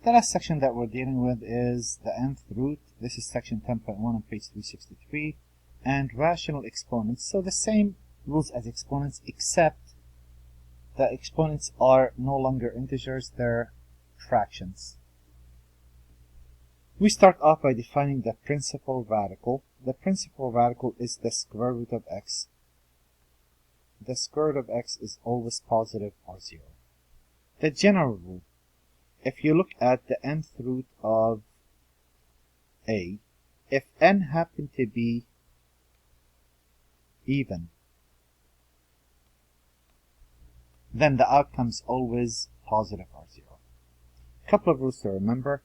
The last section that we're dealing with is the nth root. This is section 10.1 on page 363, and rational exponents. So the same rules as exponents, except the exponents are no longer integers, they're fractions. We start off by defining the principal radical. The principal radical is the square root of x. The square root of x is always positive or 0. The general rule, if you look at the nth root of a, if n happen to be even, then the outcome is always positive or 0. Couple of rules to remember.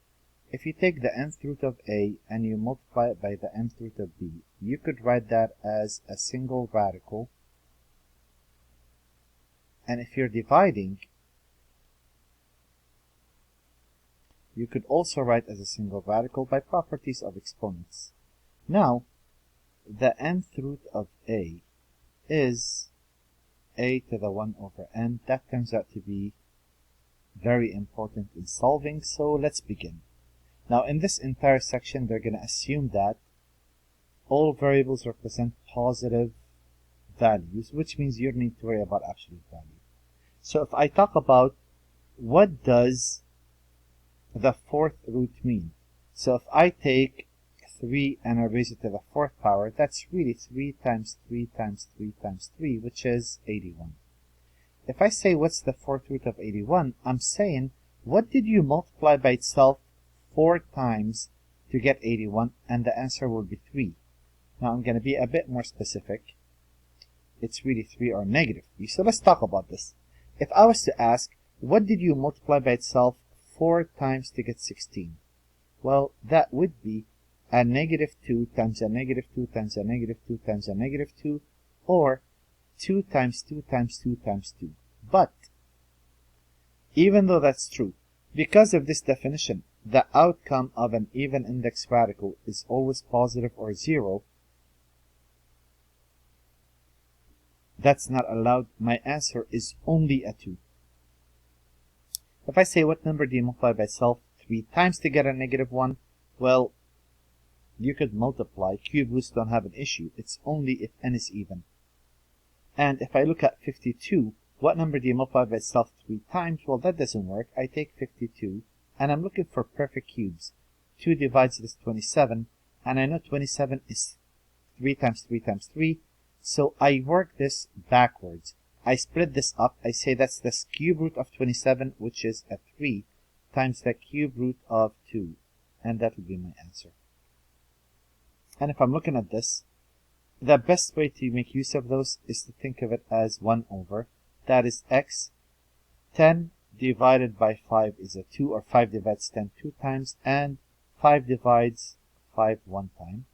If you take the nth root of a and you multiply it by the nth root of b, you could write that as a single radical. And if you're dividing, you could also write as a single radical by properties of exponents. Now, the nth root of a is a to the 1 over n. That turns out to be very important in solving, so let's begin. Now, in this entire section, they're going to assume that all variables represent positive values, which means you don't need to worry about absolute value. So if I talk about what does the fourth root mean? So if I take 3 and I raise it to the fourth power, that's really 3 times 3 times 3 times 3, which is 81. If I say what's the fourth root of 81, I'm saying what did you multiply by itself 4 times to get 81, and the answer will be 3. Now I'm going to be a bit more specific. It's really 3 or negative 3. So let's talk about this. If I was to ask, what did you multiply by itself 4 times to get 16? Well, that would be a negative 2 times a negative 2 times a negative 2 times a negative 2, or 2 times 2 times 2 times 2. But, even though that's true, because of this definition, the outcome of an even index radical is always positive or 0, that's not allowed. My answer is only a 2. If I say what number do you multiply by itself 3 times to get a negative 1, well, you could multiply. Cube roots don't have an issue. It's only if n is even. And if I look at 52, what number do you multiply by itself 3 times? Well, that doesn't work. I take 52, and I'm looking for perfect cubes. 2 divides this 27, and I know 27 is 3 times 3 times 3, so I work this backwards. I split this up. I say that's the cube root of 27, which is a 3, times the cube root of 2, and that will be my answer. And if I'm looking at this, the best way to make use of those is to think of it as 1 over. That is x. 10 divided by 5 is a 2, or 5 divides 10 2 times, and 5 divides 5 1 time.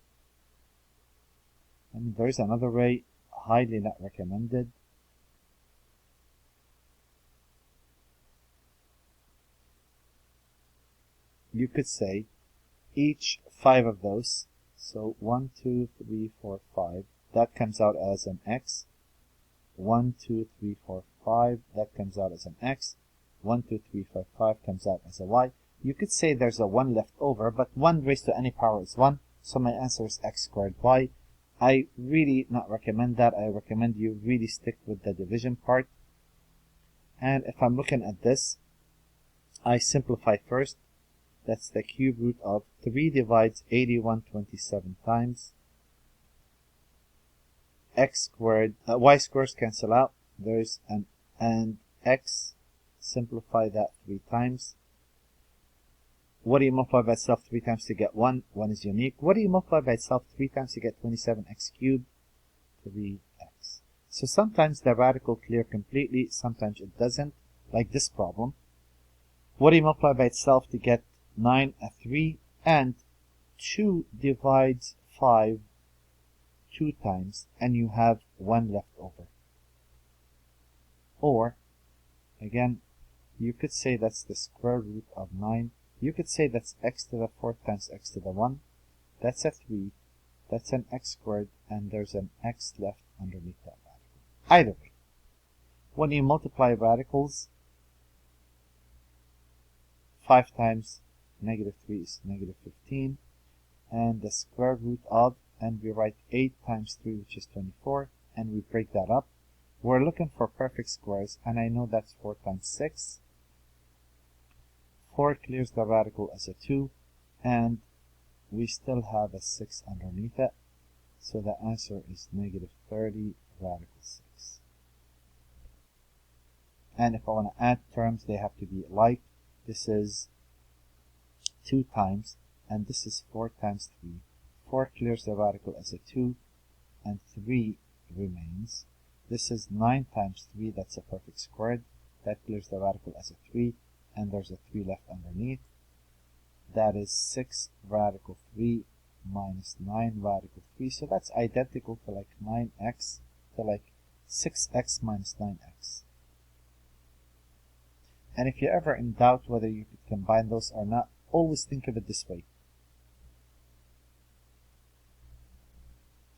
And there's another way, highly not recommended. You could say each 5 of those, so 1, 2, 3, 4, 5, that comes out as an x. 1, 2, 3, 4, 5, that comes out as an x. 1, 2, 3, 4, 5 comes out as a y. You could say there's a 1 left over, but 1 raised to any power is 1, so my answer is x squared y. I really not recommend that. I recommend you really stick with the division part. And if I'm looking at this, I simplify first. That's the cube root of 3 divides 81 27 times. X squared, y squares cancel out. There's an, and x, simplify that 3 times. What do you multiply by itself 3 times to get 1? 1 is unique. What do you multiply by itself 3 times to get 27x cubed? 3x. So sometimes the radical clear completely, sometimes it doesn't, like this problem. What do you multiply by itself to get 9? A 3, and 2 divides 5 2 times, and you have 1 left over. Or, again, you could say that's the square root of 9. You could say that's x to the 4th times x to the 1. That's a 3. That's an x squared, and there's an x left underneath that radical. Either way, when you multiply radicals, 5 times negative 3 is negative 15. And the square root of, and we write 8 times 3, which is 24, and we break that up. We're looking for perfect squares, and I know that's 4 times 6. 4 clears the radical as a 2, and we still have a 6 underneath it. So the answer is negative 30 radical 6. And if I want to add terms, they have to be like. This is 2 times, and this is 4 times 3. 4 clears the radical as a 2, and 3 remains. This is 9 times 3, that's a perfect squared. That clears the radical as a 3, and there's a 3 left underneath. That is 6 radical 3 minus 9 radical 3. So that's identical to like 9x, to like 6x minus 9x. And if you're ever in doubt whether you could combine those or not, always think of it this way.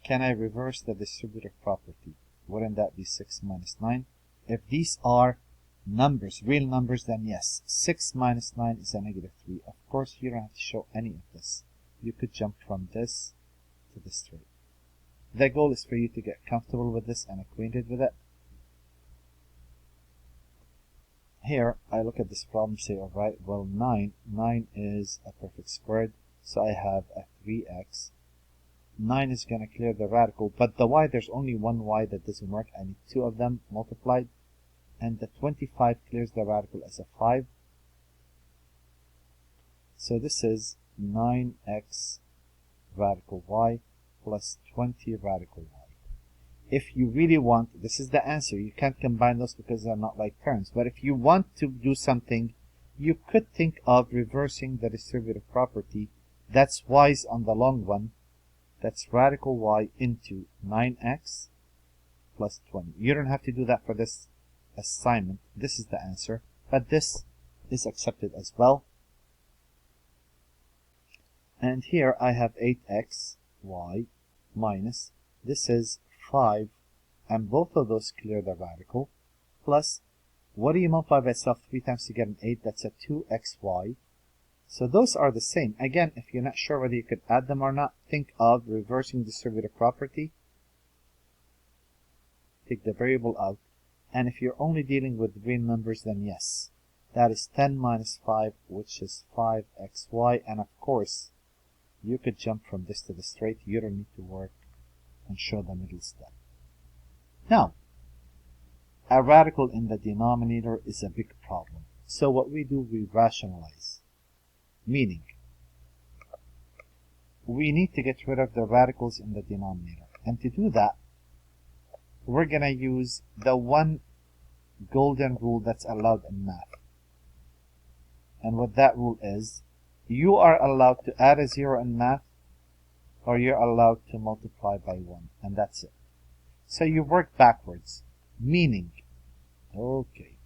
Can I reverse the distributive property? Wouldn't that be 6 minus 9? If these are numbers, real numbers, then yes. 6 minus 9 is a negative 3. Of course, you don't have to show any of this. You could jump from this to this straight. The goal is for you to get comfortable with this and acquainted with it. Here, I look at this problem, say, alright, well, 9 is a perfect squared, so I have a 3x. 9 is going to clear the radical, but the y, there's only one y that doesn't work. I need 2 of them multiplied, and the 25 clears the radical as a 5. So this is 9x radical y plus 20 radical y. If you really want, this is the answer. You can't combine those because they're not like terms. But if you want to do something, you could think of reversing the distributive property. That's y's on the long one. That's radical y into 9x plus 20. You don't have to do that for this assignment. This is the answer. But this is accepted as well. And here I have 8x y minus, this is 5, and both of those clear the radical, plus, what do you multiply by itself 3 times to get an 8? That's a 2xy. So those are the same. Again, if you're not sure whether you could add them or not, think of reversing distributive property. Take the variable out. And if you're only dealing with real numbers, then yes. That is 10 minus 5, which is 5xy. And of course, you could jump from this to the straight. You don't need to work and show the middle step. Now, a radical in the denominator is a big problem. So what we do, we rationalize. Meaning, we need to get rid of the radicals in the denominator. And to do that, we're going to use the one golden rule that's allowed in math. And what that rule is, you are allowed to add a 0 in math, or you're allowed to multiply by 1, and that's it. So you work backwards, meaning, okay,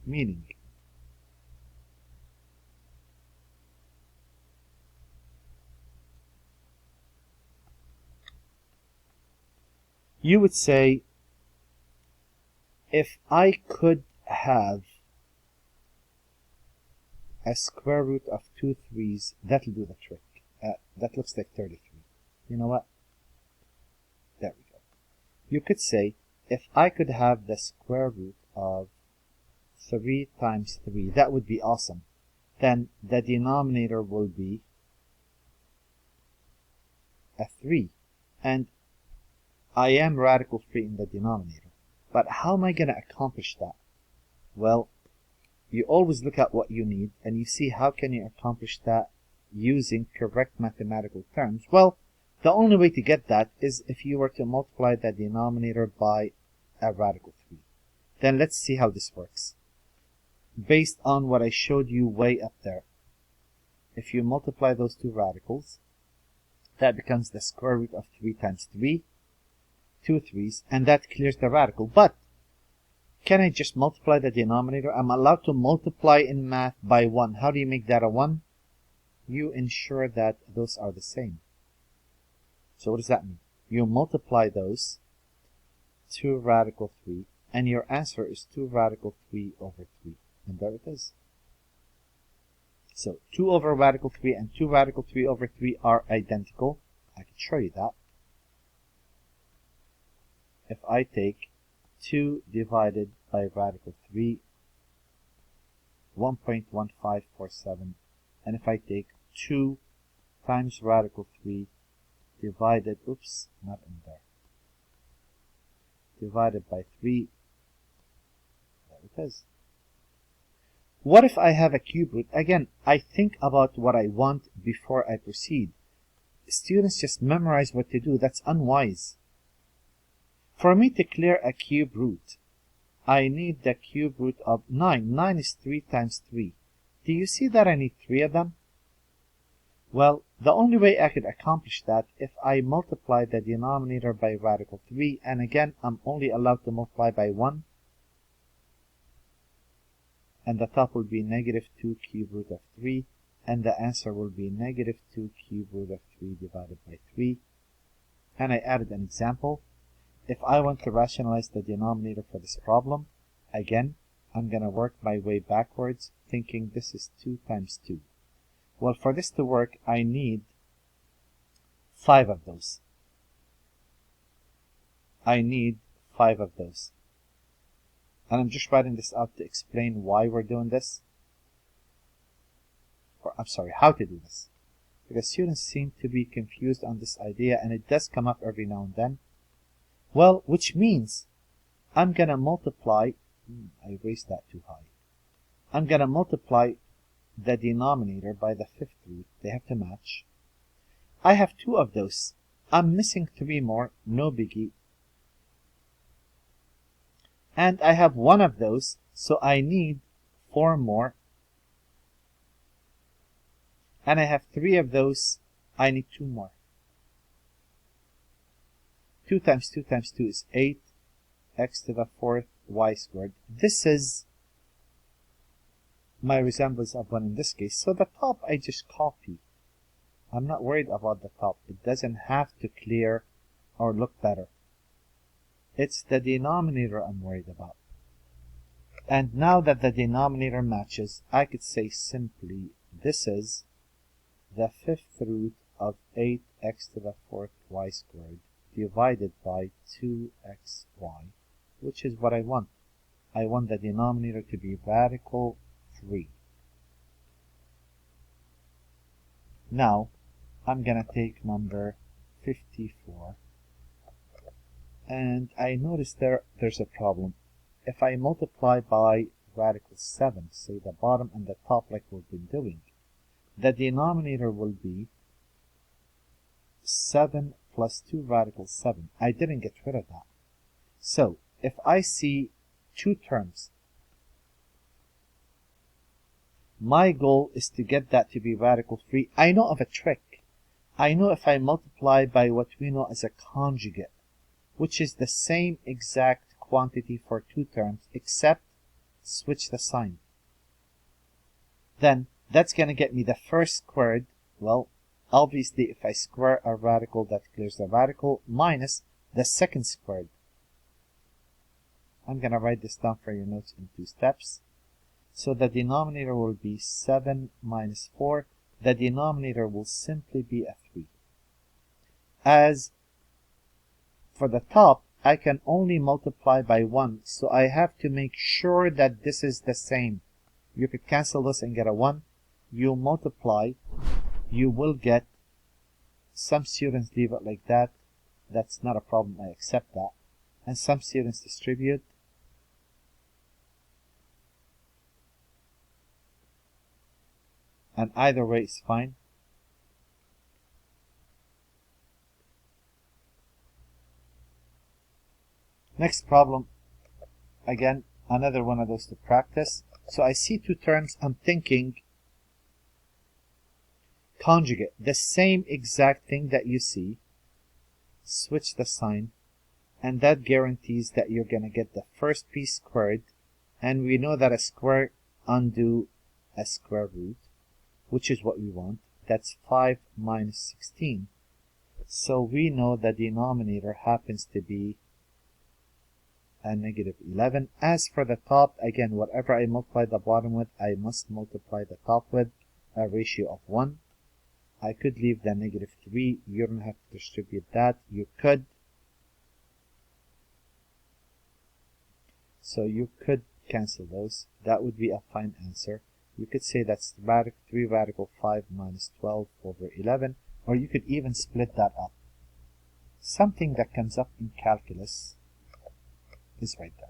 meaning, you would say, if I could have a square root of 2 3's, that'll do the trick. That looks like 33. You know what? There we go. You could say, if I could have the square root of 3 times 3, that would be awesome. Then the denominator will be a 3. And I am radical free in the denominator. But how am I going to accomplish that? Well, you always look at what you need, and you see how can you accomplish that using correct mathematical terms. Well, the only way to get that is if you were to multiply the denominator by a radical 3. Then let's see how this works. Based on what I showed you way up there, if you multiply those two radicals, that becomes the square root of 3 times 3, 2 3's, and that clears the radical. But can I just multiply the denominator? I'm allowed to multiply in math by 1. How do you make that a 1? You ensure that those are the same. So what does that mean? You multiply those, 2 radical 3, and your answer is 2 radical 3 over 3. And there it is. So 2 over radical 3 and 2 radical 3 over 3 are identical. I can show you that. If I take 2 divided by radical 3, 1.1547, and if I take 2 times radical 3 divided, oops, not in there, divided by 3, there it is. What if I have a cube root? Again, I think about what I want before I proceed. Students just memorize what to do. That's unwise. For me to clear a cube root, I need the cube root of 9. 9 is 3 times 3. Do you see that I need 3 of them? Well, the only way I could accomplish that if I multiply the denominator by radical 3, and again, I'm only allowed to multiply by 1, and the top will be negative 2 cube root of 3, and the answer will be negative 2 cube root of 3 divided by 3. And I added an example. If I want to rationalize the denominator for this problem, again, I'm going to work my way backwards, thinking this is 2 times 2. Well, for this to work, I need 5 of those. I need 5 of those. And I'm just writing this out to explain why we're doing this. Or, I'm sorry, how to do this. Because students seem to be confused on this idea, and it does come up every now and then. Well, which means I'm going to multiply, I raised that too high. I'm going to multiply the denominator by the 5th root. They have to match. I have 2 of those. I'm missing 3 more, no biggie. And I have 1 of those, so I need 4 more. And I have 3 of those, I need 2 more. 2 times 2 times 2 is 8, x to the 4th y squared. This is my resemblance of 1 in this case. So the top I just copy. I'm not worried about the top. It doesn't have to clear or look better. It's the denominator I'm worried about. And now that the denominator matches, I could say simply this is the 5th root of 8x to the 4th y squared divided by 2xy, which is what I want. I want the denominator to be radical 3. Now, I'm going to take number 54. And I notice there's a problem. If I multiply by radical 7, say the bottom and the top like we've been doing, the denominator will be 7 plus 2 radical 7. I didn't get rid of that. So, if I see 2 terms, my goal is to get that to be radical 3. I know of a trick. I know if I multiply by what we know as a conjugate, which is the same exact quantity for 2 terms, except switch the sign. Then, that's going to get me the first squared. Well, obviously, if I square a radical, that clears the radical, minus the second squared. I'm going to write this down for your notes in 2 steps. So the denominator will be 7 minus 4. The denominator will simply be a 3. As for the top, I can only multiply by 1, so I have to make sure that this is the same. You could cancel this and get a 1. You multiply, you will get, some students leave it like that. That's not a problem, I accept that. And some students distribute. And either way is fine. Next problem, again, another one of those to practice. So I see 2 terms, I'm thinking conjugate, the same exact thing that you see. Switch the sign, and that guarantees that you're going to get the first piece squared, and we know that a square undo a square root, which is what we want. That's 5 minus 16. So we know the denominator happens to be and negative 11. As for the top, again, whatever I multiply the bottom with, I must multiply the top with a ratio of 1. I could leave the negative 3. You don't have to distribute that. You could. So you could cancel those. That would be a fine answer. You could say that's 3 radical 5 minus 12 over 11. Or you could even split that up. Something that comes up in calculus is right there.